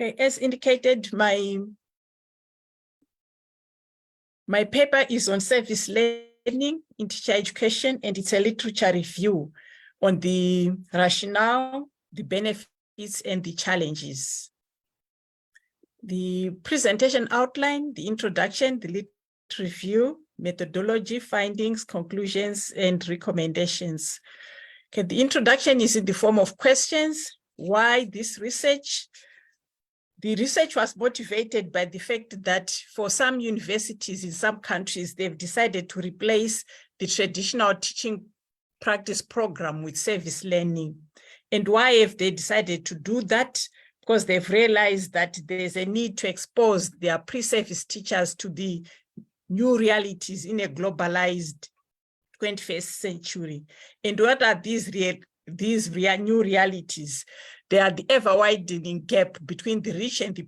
Okay, as indicated, my paper is on service learning in teacher education, and it's a literature review on the rationale, the benefits, and the challenges. The presentation outline, the introduction, the literature review, methodology, findings, conclusions, and recommendations. Okay, the introduction is in the form of questions. Why this research? The research was motivated by the fact that for some universities in some countries, they've decided to replace the traditional teaching practice program with service learning. And why have they decided to do that? Because they've realized that there's a need to expose their pre-service teachers to the new realities in a globalized 21st century. And what are these new realities? They are the ever-widening gap between the rich and the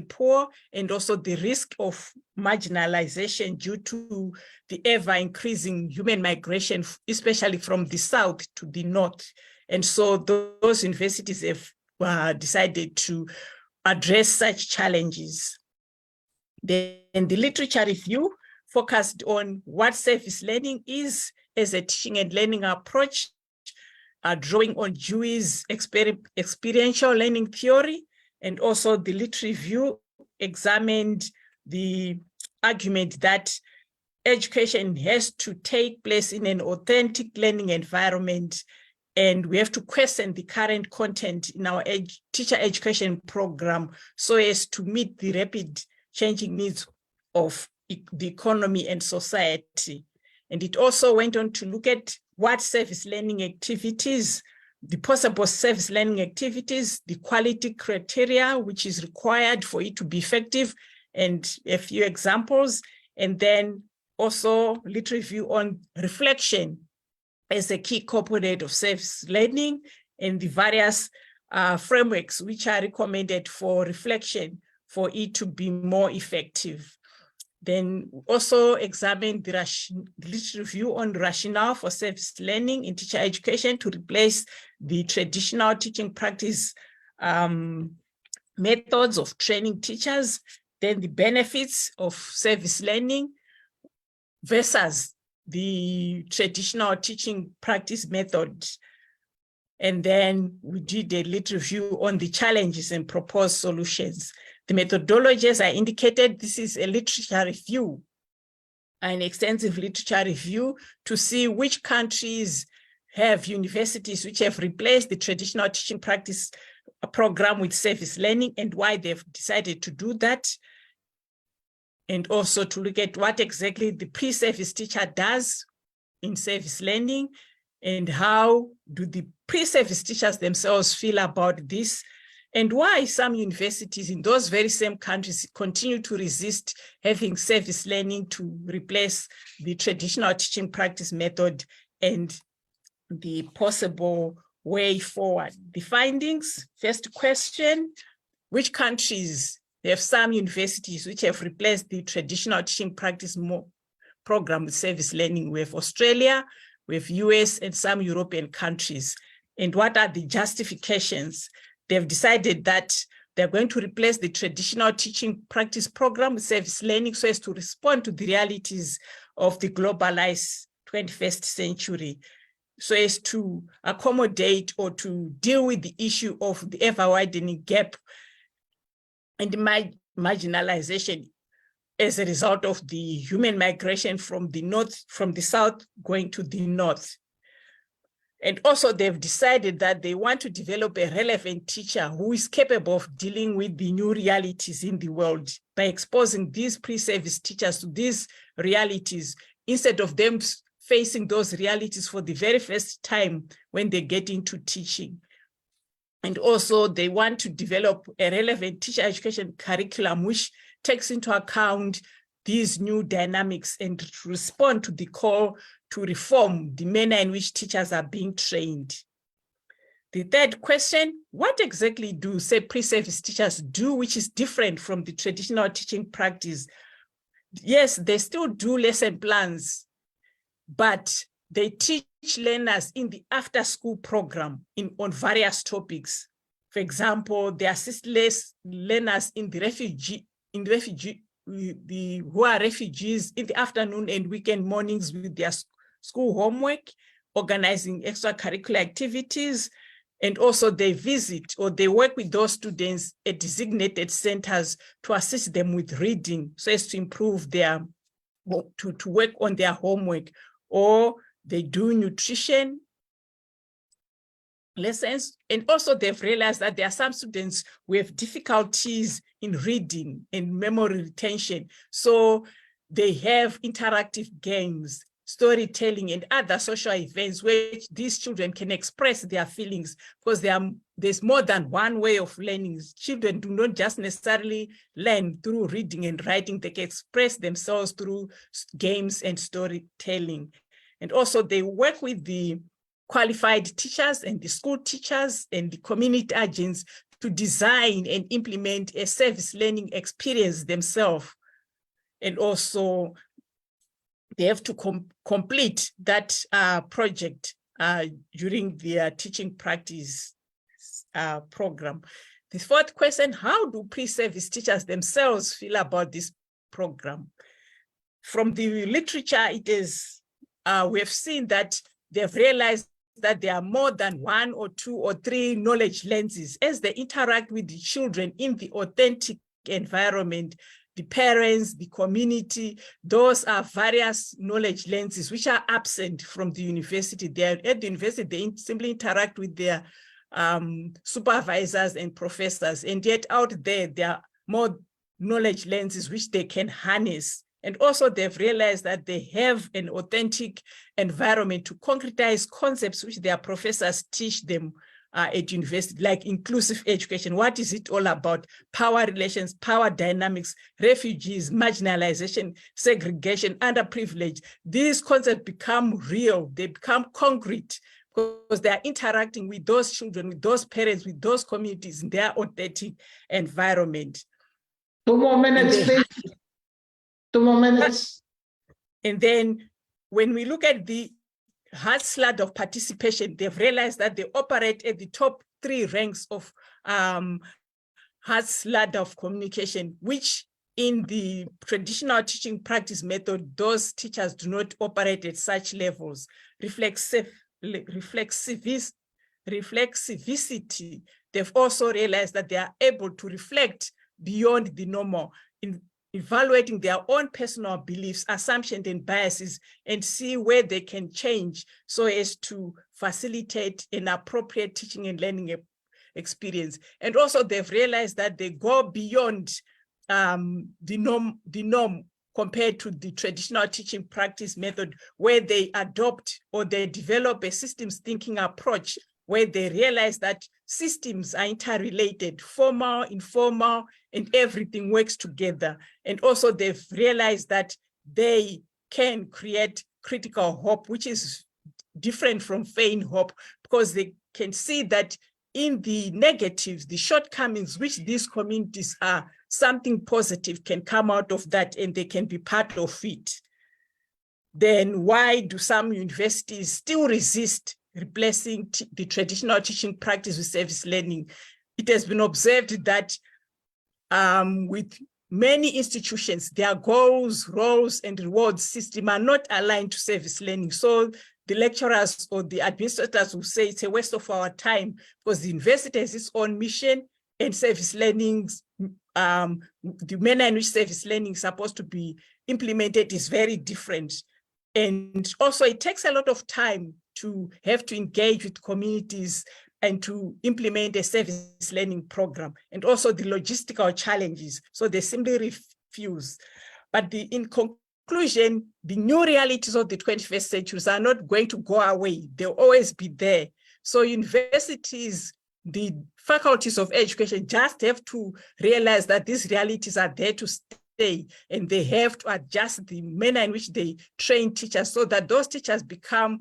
poor, and also the risk of marginalization due to the ever-increasing human migration, especially from the south to the north. And so those universities have decided to address such challenges. Then the literature review focused on what service learning is as a teaching and learning approach, drawing on Dewey's experiential learning theory, and also the literature review examined the argument that education has to take place in an authentic learning environment, and we have to question the current content in our teacher education program so as to meet the rapid changing needs of the economy and society. And it also went on to look at what service learning activities, the possible service learning activities, the quality criteria which is required for it to be effective, and a few examples. And then also literature review on reflection as a key component of service learning, and the various frameworks which are recommended for reflection for it to be more effective. Then also examine the literature review on rationale for service learning in teacher education to replace the traditional teaching practice methods of training teachers. Then the benefits of service learning versus the traditional teaching practice method. And then we did a little review on the challenges and proposed solutions. The methodologies I indicated, this is a literature review, an extensive literature review to see which countries have universities which have replaced the traditional teaching practice program with service learning and why they've decided to do that. And also to look at what exactly the pre-service teacher does in service learning and how do the pre-service teachers themselves feel about this, and why some universities in those very same countries continue to resist having service learning to replace the traditional teaching practice method, and the possible way forward. The findings, first question, which countries have some universities which have replaced the traditional teaching practice program with service learning? We have Australia, we have US, and some European countries. And what are the justifications? They've decided that they're going to replace the traditional teaching practice program with service learning so as to respond to the realities of the globalized 21st century, so as to accommodate or to deal with the issue of the ever-widening gap and the marginalization as a result of the human migration from the south going to the north. And also they've decided that they want to develop a relevant teacher who is capable of dealing with the new realities in the world by exposing these pre-service teachers to these realities instead of them facing those realities for the very first time when they get into teaching. And also they want to develop a relevant teacher education curriculum which takes into account these new dynamics and respond to the call to reform the manner in which teachers are being trained. The third question, what exactly do, say, pre-service teachers do which is different from the traditional teaching practice? Yes, they still do lesson plans, but they teach learners in the after-school program on various topics. For example, they assist less learners in the who are refugees in the afternoon and weekend mornings with their school homework, organizing extracurricular activities, and also they visit or they work with those students at designated centers to assist them with reading so as to improve their, to work on their homework, or they do nutrition lessons. And also they've realized that there are some students who have difficulties in reading and memory retention. So they have interactive games, storytelling, and other social events where these children can express their feelings, because there's more than one way of learning. Children do not just necessarily learn through reading and writing. They can express themselves through games and storytelling. And also they work with the qualified teachers and the school teachers and the community agents to design and implement a service learning experience themselves. And also they have to complete that project during their teaching practice program. The fourth question, how do pre-service teachers themselves feel about this program? From the literature, it is, we have seen that they've realized that there are more than 1 or 2 or 3 knowledge lenses as they interact with the children in the authentic environment. The parents, the community, those are various knowledge lenses which are absent from the university. They're at the university, they simply interact with their supervisors and professors, and yet out there are more knowledge lenses which they can harness. And also they've realized that they have an authentic environment to concretize concepts which their professors teach them at university, like inclusive education. What is it all about? Power relations, power dynamics, refugees, marginalization, segregation, underprivilege. These concepts become real, they become concrete, because they are interacting with those children, with those parents, with those communities in their authentic environment. 2 more minutes, please. 2 more minutes. And then when we look at the hard slot of participation, they've realized that they operate at the top 3 ranks of hard slot of communication, which in the traditional teaching practice method, those teachers do not operate at such levels. Reflexivity, they've also realized that they are able to reflect beyond the normal in evaluating their own personal beliefs, assumptions, and biases, and see where they can change so as to facilitate an appropriate teaching and learning experience. And also they've realized that they go beyond the norm compared to the traditional teaching practice method, where they adopt or they develop a systems thinking approach, where they realize that systems are interrelated, formal, informal, and everything works together. And also they've realized that they can create critical hope, which is different from feigned hope, because they can see that in the negatives, the shortcomings which these communities are, something positive can come out of that and they can be part of it. Then why do some universities still resist replacing the traditional teaching practice with service learning? It has been observed that with many institutions, their goals, roles, and rewards system are not aligned to service learning. So the lecturers or the administrators will say it's a waste of our time, because the university has its own mission, and service learning, the manner in which service learning is supposed to be implemented is very different. And also it takes a lot of time to have to engage with communities and to implement a service learning program, and also the logistical challenges. So they simply refuse. But in conclusion, the new realities of the 21st century are not going to go away. They'll always be there. So universities, the faculties of education just have to realize that these realities are there to stay, and they have to adjust the manner in which they train teachers so that those teachers become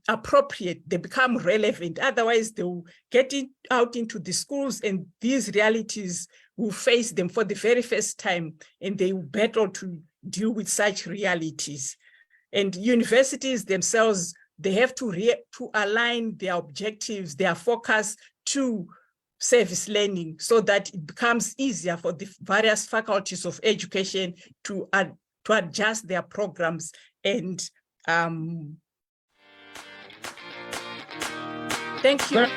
appropriate, they become relevant. Otherwise, they will get out into the schools and these realities will face them for the very first time, and they will battle to deal with such realities. And universities themselves they have to align their objectives, their focus to service learning, so that it becomes easier for the various faculties of education to adjust their programs. And thank you.